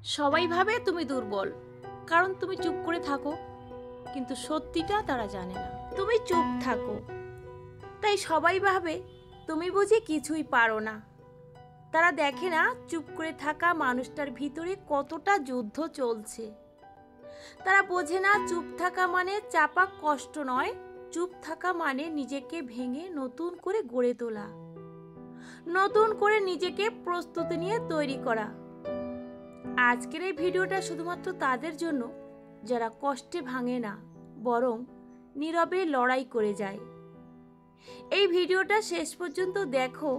সবাই ভাবে তুমি দুর্বল, কারণ তুমি চুপ করে থাকো, কিন্তু সত্যিটা তারা জানে না। তুমি চুপ থাকো, তাই সবাই ভাবে তুমি বুঝি কিছুই পারো না। তারা দেখে না চুপ করে থাকা মানুষটার ভিতরে কতটা যুদ্ধ চলছে। তারা বোঝে না চুপ থাকা মানে চাপা কষ্ট নয়, চুপ থাকা মানে নিজেকে ভেঙে নতুন করে গড়ে তোলা, নতুন করে নিজেকে প্রস্তুতি নিয়ে তৈরি করা। আজকের এই ভিডিওটা শুধুমাত্র তাদের জন্য যারা কষ্টে ভাঙে না, বরং নীরবে লড়াই করে যায়। এই ভিডিওটা শেষ পর্যন্ত দেখো,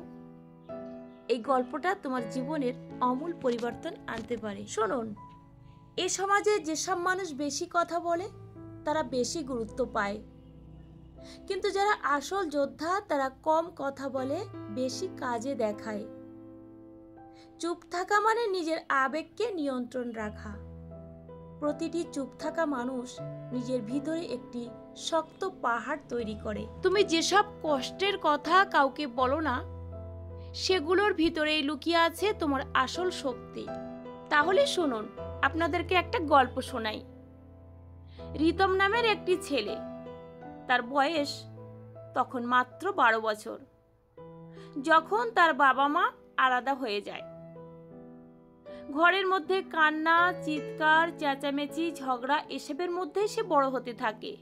এই গল্পটা তোমার জীবনের আমূল পরিবর্তন আনতে পারে। শুনুন, এ সমাজে যেসব মানুষ বেশি কথা বলে তারা বেশি গুরুত্ব পায়, কিন্তু যারা আসল যোদ্ধা তারা কম কথা বলে, বেশি কাজে দেখায়। চুপ থাকা মানে নিজের আবেগকে নিয়ন্ত্রণ রাখা। প্রতিটি চুপ থাকা মানুষ নিজের ভিতরে একটি শক্ত পাহাড় তৈরি করে। তুমি যেসব কষ্টের কথা কাউকে বলো না, সেগুলোর ভিতরেই লুকিয়ে আছে তোমার আসল শক্তি। তাহলে শুনুন, আপনাদেরকে একটা গল্প শোনাই। রিতম নামের একটি ছেলে, তার বয়স তখন মাত্র 12 বছর। যখন তার বাবা মা আলাদা হয়ে যায়, ঘরের মধ্যে কান্না, চিৎকার, চেঁচামেচি, ঝগড়া এসবের মধ্যেই সে বড় হতে থাকে।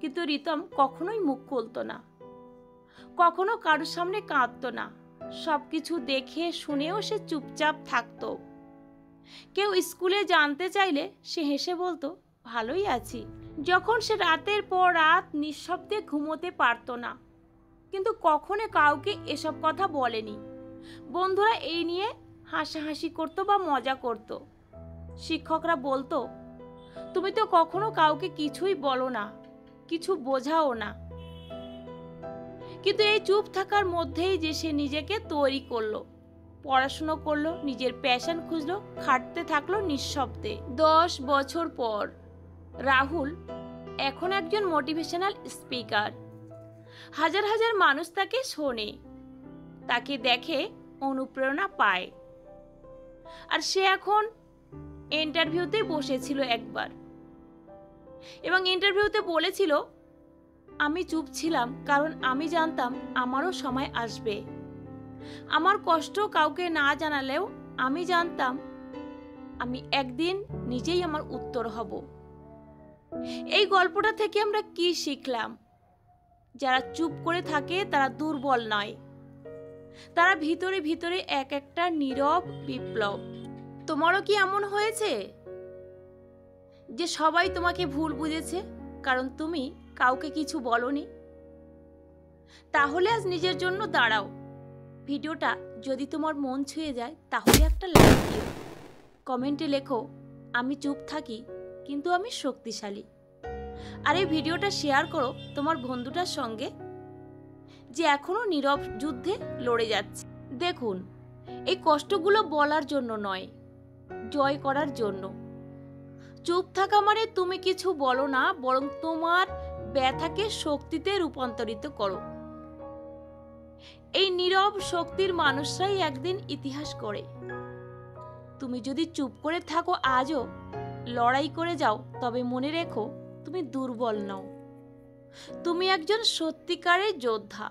কিন্তু রিতম কখনোই মুখ খুলতো না, কখনো কারোর সামনে কাঁদতো না। সবকিছু দেখে শুনেও সে চুপচাপ থাকতো। কেউ স্কুলে জানতে চাইলে সে হেসে বলতো, ভালোই আছি। যখন সে রাতের পর রাত নিঃশব্দে ঘুমোতে পারতো না, কিন্তু কখনো কাউকে এসব কথা বলেনি। বন্ধুরা এই নিয়ে হাসাহাসি করতো বা মজা করত। শিক্ষকরা বলতো, তুমি তো কখনো কাউকে কিছুই বলো না, কিছু বোঝাও না। কিন্তু এই চুপ থাকার মধ্যেই যে সে নিজেকে তৈরি করলো, পড়াশুনো করলো, নিজের প্যাশন খুঁজলো, খাটতে থাকলো নিঃশব্দে। 10 বছর পর রাহুল এখন একজন মোটিভেশনাল স্পিকার। হাজার হাজার মানুষ তাকে শোনে, তাকে দেখে অনুপ্রেরণা পায়। আর সে এখন ইন্টারভিউতে বসেছিল একবার, এবং ইন্টারভিউতে বলেছিল, আমি চুপ ছিলাম কারণ আমি জানতাম আমারও সময় আসবে। আমার কষ্ট কাউকে না জানালেও আমি জানতাম আমি একদিন নিজেই আমার উত্তর হব। এই গল্পটা থেকে আমরা কি শিখলাম? যারা চুপ করে থাকে তারা দুর্বল নয়, তারা ভিতরে ভিতরে এক একটা নীরব বিপ্লব। তোমারও কি এমন হয়েছে যে সবাই তোমাকে ভুল বুঝেছে কারণ তুমি কাউকে কিছু বলনি? তাহলে আজ নিজের জন্য দাঁড়াও। ভিডিওটা যদি তোমার মন ছুঁয়ে যায় তাহলে একটা লাইক দিও, কমেন্টে লেখো, আমি চুপ থাকি কিন্তু আমি শক্তিশালী। আর এই ভিডিওটা শেয়ার করো তোমার বন্ধুটার সঙ্গে, যে এখনো নীরব যুদ্ধে লড়ে যাচ্ছে। দেখুন, এই কষ্টগুলো বলার জন্য নয়, জয় করার জন্য। চুপ থাকা মানে তুমি কিছু বলো না, বরং তোমার ব্যথাকে শক্তিতে রূপান্তরিত করো। এই নীরব শক্তির মানুষরাই একদিন ইতিহাস করে। তুমি যদি চুপ করে থাকো আজও, লড়াই করে যাও, তবে মনে রেখো তুমি দুর্বল নও, তুমি একজন সত্যিকারের যোদ্ধা।